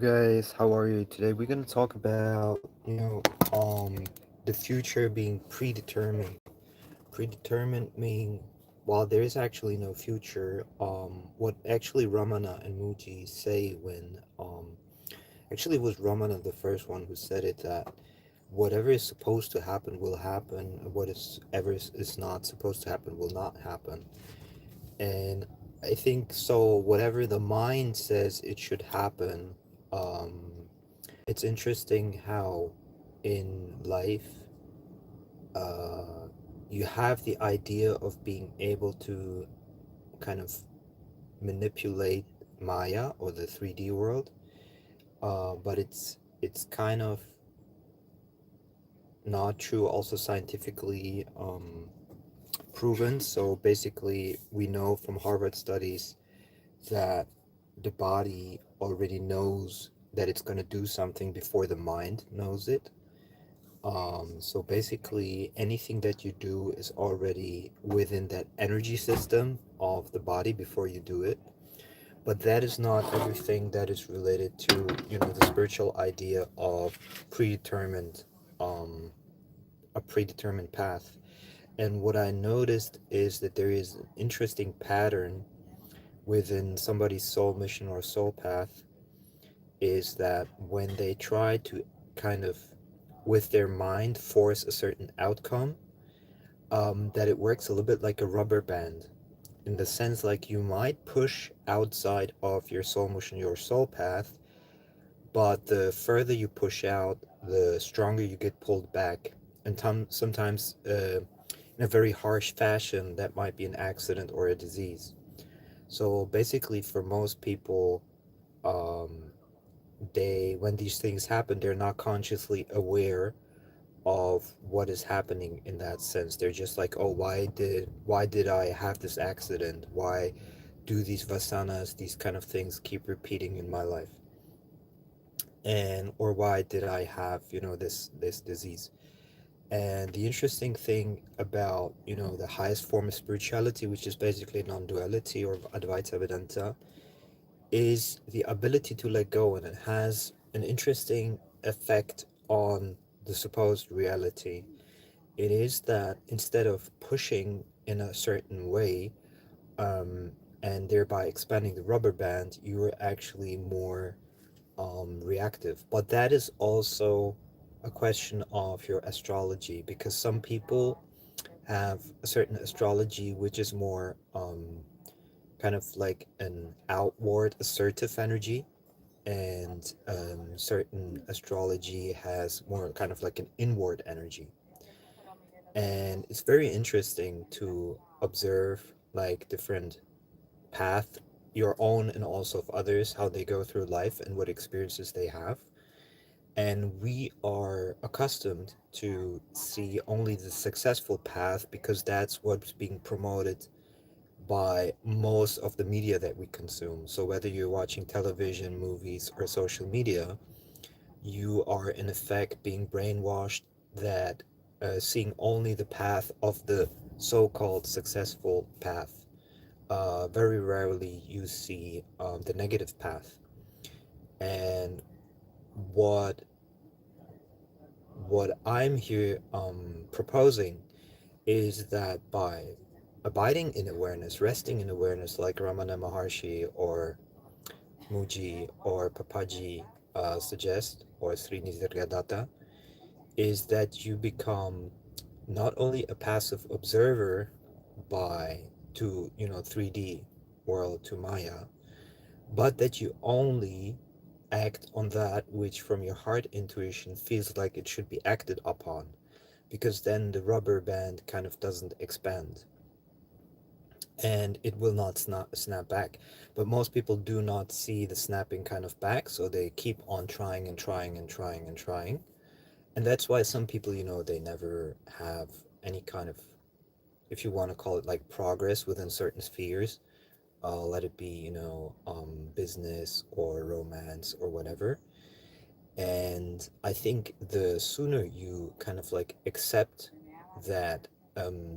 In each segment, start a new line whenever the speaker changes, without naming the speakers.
Guys, how are you today? We're gonna talk about, the future being predetermined. Predetermined meaning, while there is actually no future, what actually Ramana and Mooji say when, actually it was Ramana the first one who said it, that whatever is supposed to happen will happen, and what is ever is not supposed to happen will not happen. And I think so, whatever the mind says it should happen, um, it's interesting how in life uh, you have the idea of being able to kind of manipulate Maya or the 3D world, but it's kind of not true. Also scientifically proven. So basically, we know from Harvard studies that the body already knows that it's going to do something before the mind knows it. So basically, anything that you do is already within that energy system of the body before you do it. But that is not everything that is related to, the spiritual idea of predetermined, um, a predetermined path. And what I noticed is that there is an interesting pattern within somebody's soul mission or soul path, is that when they try to kind of, with their mind, force a certain outcome, that it works a little bit like a rubber band, in the sense like you might push outside of your soul mission, your soul path, but the further you push out, the stronger you get pulled back. And sometimes, in a very harsh fashion, that might be an accident or a disease. So basically, for most people, um, when these things happen, they're not consciously aware of what is happening in that sense. They're just like, oh, why did I have this accident? Why do these vasanas, these kind of things keep repeating in my life? And or why did I have, this disease? And the interesting thing about, the highest form of spirituality, which is basically non-duality or Advaita Vedanta, is the ability to let go, and it has an interesting effect on the supposed reality. It is that instead of pushing in a certain way, um, and thereby expanding the rubber band, you are actually more reactive. But that is also a question of your astrology, because some people have a certain astrology which is more kind of like an outward assertive energy, and certain astrology has more kind of like an inward energy. And it's very interesting to observe like different path, your own and also of others, how they go through life and what experiences they have. And we are accustomed to see only the successful path because that's what's being promoted by most of the media that we consume. So whether you're watching television, movies, or social media, you are in effect being brainwashed that seeing only the path of the so-called successful path. Very rarely you see the negative path. And what what I'm here proposing is that by abiding in awareness, resting in awareness, like Ramana Maharshi or Mooji or Papaji suggest, or Sri Nisargadatta, is that you become not only a passive observer by to 3D world, to Maya, but that you only act on that which from your heart intuition feels like it should be acted upon, because then the rubber band kind of doesn't expand and it will not snap back. But most people do not see the snapping kind of back, so they keep on trying and trying and trying and trying. And that's why some people, they never have any kind of, if you want to call it like progress within certain spheres, let it be, business or romance or whatever. And I think the sooner you kind of like accept that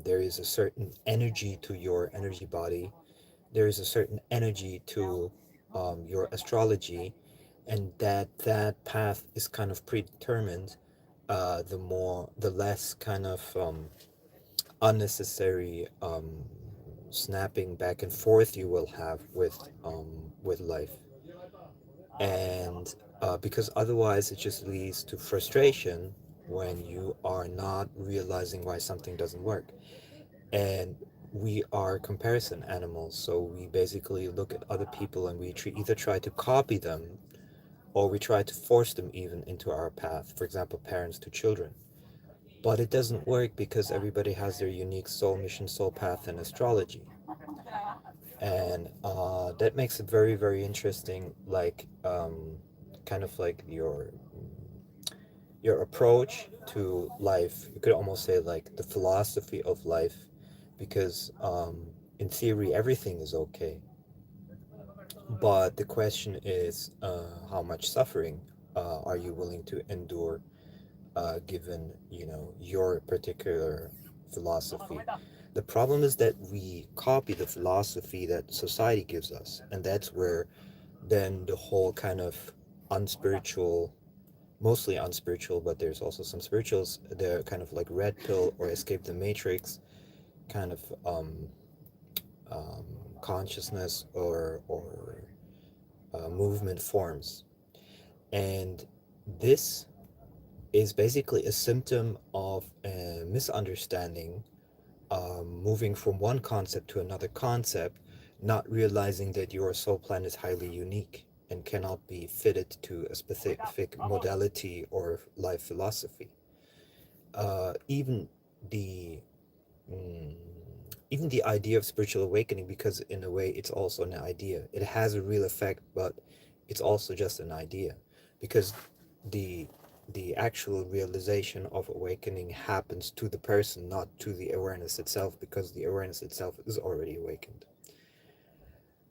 there is a certain energy to your energy body, there is a certain energy to your astrology, and that path is kind of predetermined, the less kind of unnecessary snapping back and forth you will have with life. And because otherwise it just leads to frustration when you are not realizing why something doesn't work. And we are comparison animals, so we basically look at other people and we either try to copy them or we try to force them even into our path, for example, parents to children. But it doesn't work because everybody has their unique soul mission, soul path, and astrology. And that makes it very, very interesting, like kind of like your approach to life. You could almost say like the philosophy of life, because in theory everything is okay, but the question is how much suffering are you willing to endure, given your particular philosophy. The problem is that we copy the philosophy that society gives us, and that's where then the whole kind of unspiritual, mostly unspiritual, but there's also some spirituals, the kind of like red pill or escape the matrix kind of um, consciousness or movement forms. And this is basically a symptom of a misunderstanding, moving from one concept to another concept, not realizing that your soul plan is highly unique and cannot be fitted to a specific modality or life philosophy. Even the mm, even the idea of spiritual awakening, because in a way it's also an idea. It has a real effect, but it's also just an idea, because the the actual realization of awakening happens to the person, not to the awareness itself, because the awareness itself is already awakened.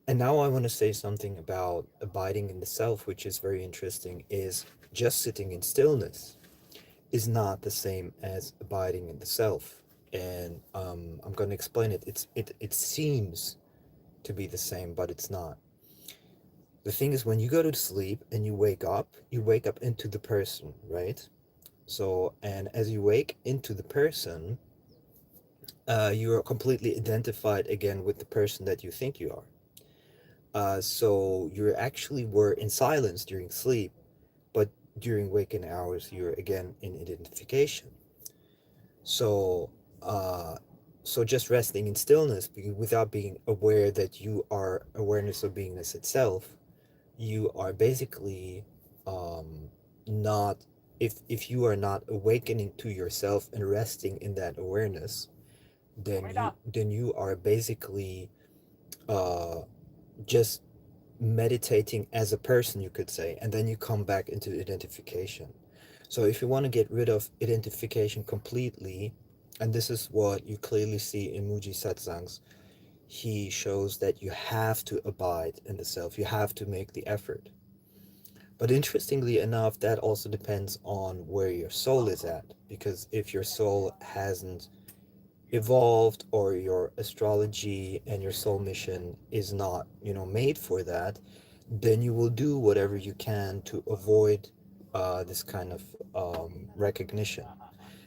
And now I want to say something about abiding in the self, which is very interesting, is just sitting in stillness is not the same as abiding in the self. And I'm going to explain it. It seems to be the same, but it's not. The thing is, when you go to sleep and you wake up into the person, right? So, and as you wake into the person, you are completely identified again with the person that you think you are. So you actually were in silence during sleep, but during waking hours, you're again in identification. So, uh, so just resting in stillness without being aware that you are awareness of beingness itself, you are basically um, not. If you are not awakening to yourself and resting in that awareness, then you are basically uh, just meditating as a person, you could say, and then you come back into identification. So if you want to get rid of identification completely, and this is what you clearly see in Mooji satsangs, he shows that you have to abide in the self, you have to make the effort. But interestingly enough, that also depends on where your soul is at, because if your soul hasn't evolved, or your astrology and your soul mission is not made for that, then you will do whatever you can to avoid this kind of recognition.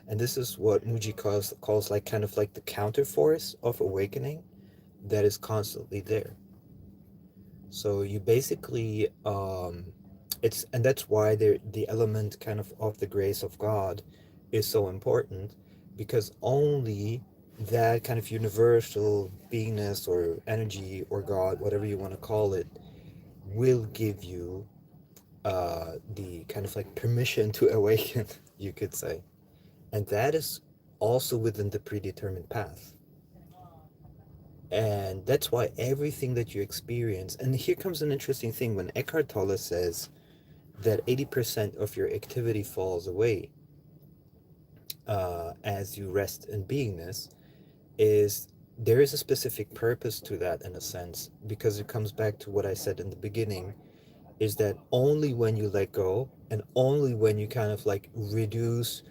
And this is what Muji calls like kind of like the counter force of awakening that is constantly there. So you basically it's and that's why the element kind of the grace of God is so important, because only that kind of universal beingness or energy or God, whatever you want to call it, will give you the kind of like permission to awaken, you could say. And that is also within the predetermined path. And that's why everything that you experience, and here comes an interesting thing when Eckhart Tolle says that 80% of your activity falls away as you rest in beingness, is there is a specific purpose to that in a sense, because it comes back to what I said in the beginning, is that only when you let go and only when you kind of like reduce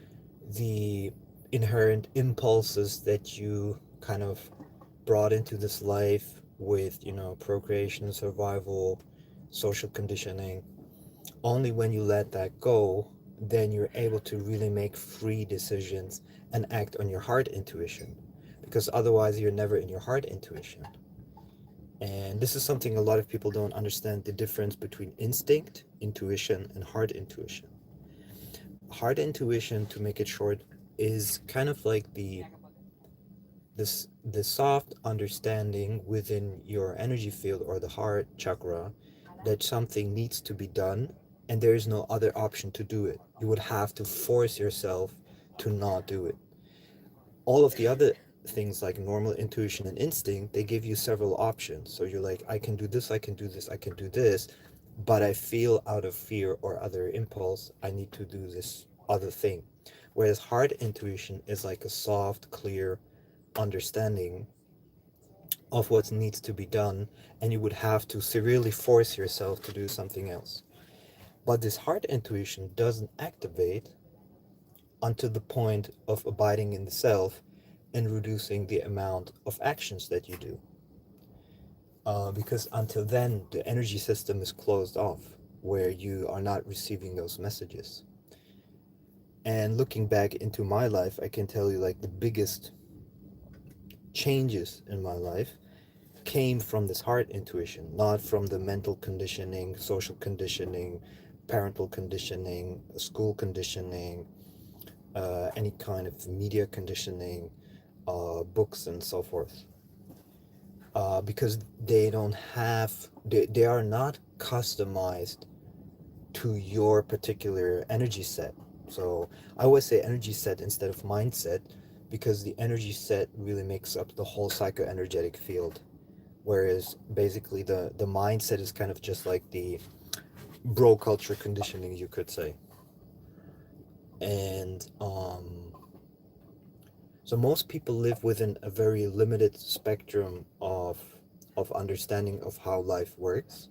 the inherent impulses that you kind of brought into this life with procreation, survival, social conditioning, Only when you let that go, then you're able to really make free decisions and act on your heart intuition, because otherwise you're never in your heart intuition. And this is something a lot of people don't understand, the difference between instinct intuition and heart intuition. Heart intuition, to make it short, is kind of like the soft understanding within your energy field or the heart chakra that something needs to be done and there is no other option to do it. You would have to force yourself to not do it. All of the other things like normal intuition and instinct, they give you several options. So you're like, I can do this, I can do this, I can do this, but I feel out of fear or other impulse, I need to do this other thing. Whereas heart intuition is like a soft, clear understanding of what needs to be done, and you would have to severely force yourself to do something else. But this heart intuition doesn't activate until the point of abiding in the self and reducing the amount of actions that you do. Because until then, the energy system is closed off, where you are not receiving those messages. And looking back into my life, I can tell you like the biggest changes in my life came from this heart intuition, not from the mental conditioning, social conditioning, parental conditioning, school conditioning, any kind of media conditioning, books and so forth. Because they don't have, they are not customized to your particular energy set. So I always say energy set instead of mindset, because the energy set really makes up the whole psychoenergetic field. Whereas basically the mindset is kind of just like the bro culture conditioning, you could say. And so most people live within a very limited spectrum of understanding of how life works,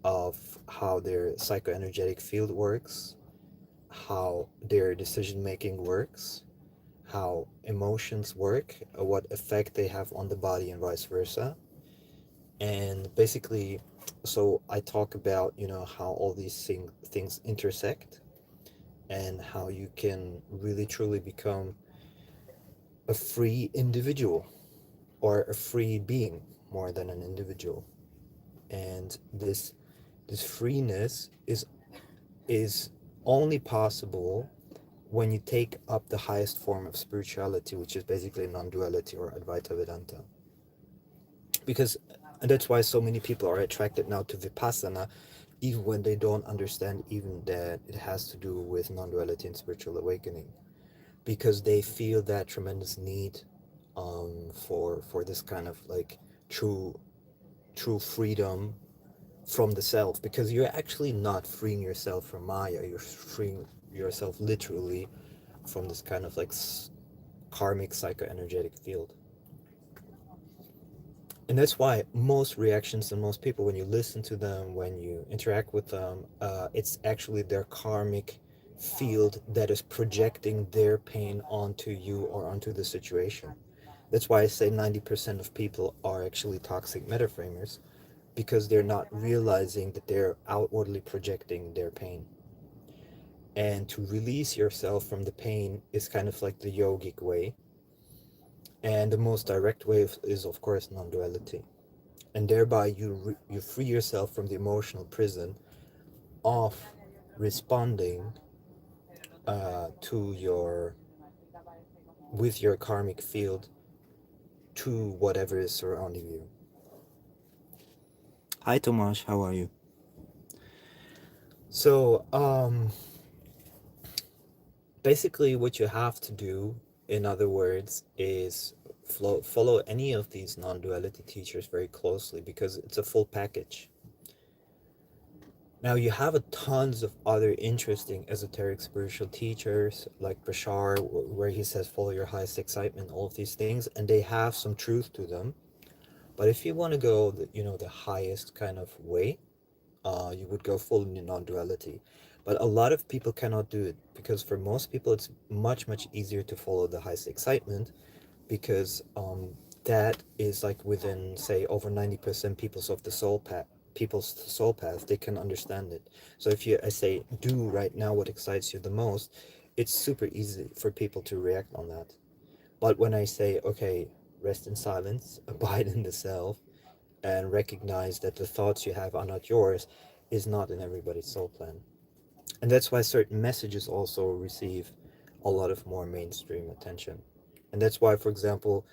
of how their psychoenergetic field works, how their decision making works, how emotions work, what effect they have on the body, and vice versa. And basically, so I talk about, how all these things intersect, and how you can really truly become a free individual, or a free being more than an individual. And this freeness is only possible when you take up the highest form of spirituality, which is basically non-duality or Advaita Vedanta. Because and that's why so many people are attracted now to Vipassana, even when they don't understand even that it has to do with non-duality and spiritual awakening, because they feel that tremendous need for this kind of like true freedom from the self, because you're actually not freeing yourself from Maya, you're freeing yourself literally from this kind of like karmic psychoenergetic field. And that's why most reactions and most people, when you listen to them, when you interact with them, it's actually their karmic field that is projecting their pain onto you or onto the situation. That's why I say 90% of people are actually toxic metaframers, because they're not realizing that they're outwardly projecting their pain. And to release yourself from the pain is kind of like the yogic way. And the most direct way is, of course, non-duality. And thereby you free yourself from the emotional prison of responding to your with your karmic field to whatever is surrounding you. Hi Tomasz, how are you? So basically what you have to do, in other words, is follow any of these non-duality teachers very closely, because it's a full package. Now you have a tons of other interesting esoteric spiritual teachers like Bashar, where he says follow your highest excitement, all of these things, and they have some truth to them. But if you want to go the highest kind of way, you would go full in non-duality. But a lot of people cannot do it, because for most people it's much easier to follow the highest excitement, because that is like within, say, over 90% peoples of the soul people's soul path, they can understand it. So if I say, do right now what excites you the most, it's super easy for people to react on that. But when I say, okay, rest in silence, abide in the self, and recognize that the thoughts you have are not yours, is not in everybody's soul plan. And that's why certain messages also receive a lot of more mainstream attention. And that's why, for example,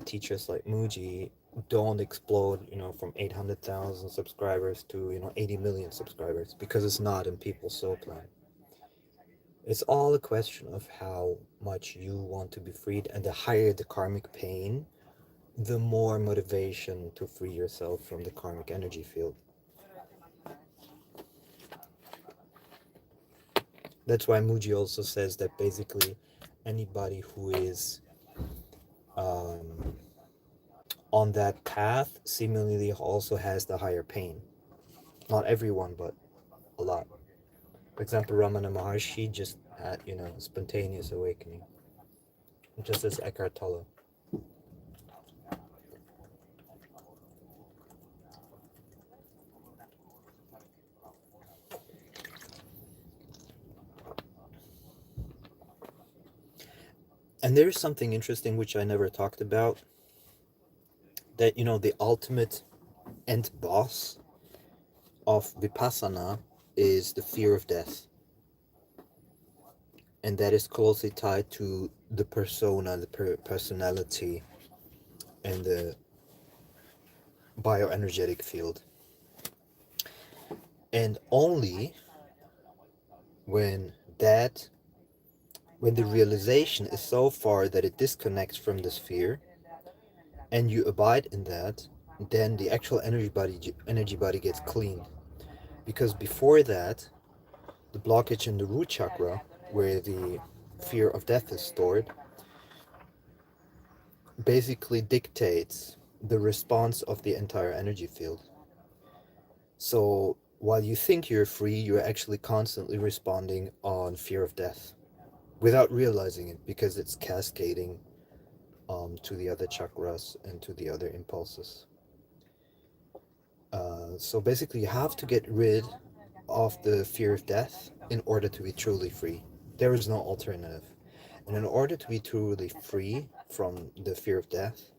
teachers like Mooji don't explode, from 800,000 subscribers to, 80 million subscribers, because it's not in people's soul plan. It's all a question of how much you want to be freed, and the higher the karmic pain, the more motivation to free yourself from the karmic energy field. That's why Mooji also says that basically anybody who is um, on that path seemingly also has the higher pain. Not everyone, but a lot. For example, Ramana Maharshi just had, spontaneous awakening, just as Eckhart Tolle. And there's something interesting which I never talked about, that, the ultimate end boss of Vipassana is the fear of death. And that is closely tied to the persona, the personality, and the bioenergetic field. And only when that when the realization is so far that it disconnects from the sphere, and you abide in that, then the actual energy body gets cleaned. Because before that, the blockage in the root chakra, where the fear of death is stored, basically dictates the response of the entire energy field. So while you think you're free, you're actually constantly responding on fear of death without realizing it, because it's cascading to the other chakras and to the other impulses. So basically, you have to get rid of the fear of death in order to be truly free. There is no alternative. And in order to be truly free from the fear of death,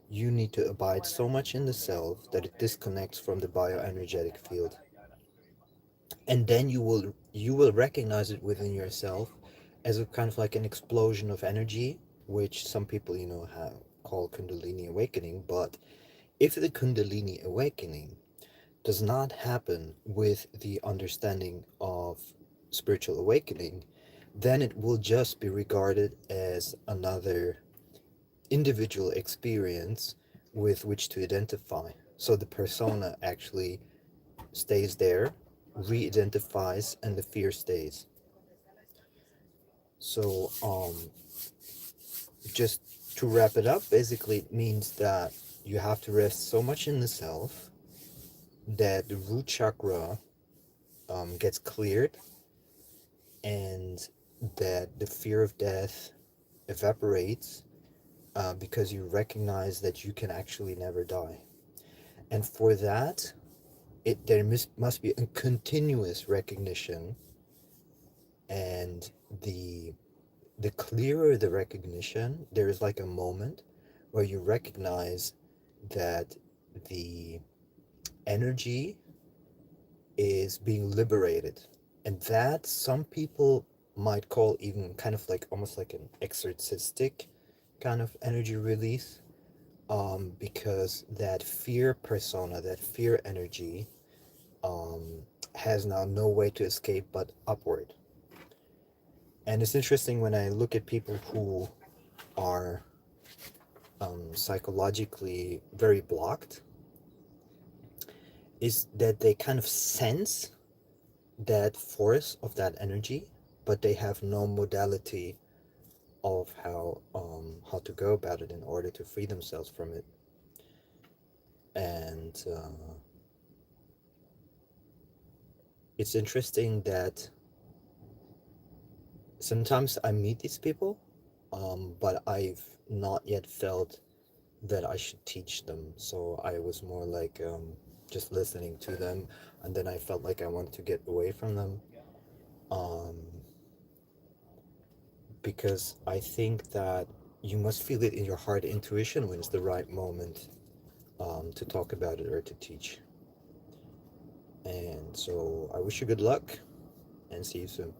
you need to abide so much in the self that it disconnects from the bioenergetic field. And then you will recognize it within yourself as a kind of like an explosion of energy, which some people have call Kundalini awakening. But if the Kundalini awakening does not happen with the understanding of spiritual awakening, then it will just be regarded as another individual experience with which to identify. So the persona actually stays there, re-identifies, and the fear stays. So just to wrap it up, basically it means that you have to rest so much in the self that the root chakra gets cleared, and that the fear of death evaporates, because you recognize that you can actually never die. And for that, there must be a continuous recognition, and the clearer the recognition, there is like a moment where you recognize that the energy is being liberated, and that some people might call even kind of like almost like an exorcistic kind of energy release, because that fear persona, that fear energy, has now no way to escape but upward. And it's interesting when I look at people who are psychologically very blocked, is that they kind of sense that force of that energy, but they have no modality of how to go about it in order to free themselves from it. And it's interesting that sometimes I meet these people, but I've not yet felt that I should teach them. So I was more like just listening to them, and then I felt like I wanted to get away from them, um, because I think that you must feel it in your heart intuition when it's the right moment to talk about it or to teach. And so I wish you good luck and see you soon.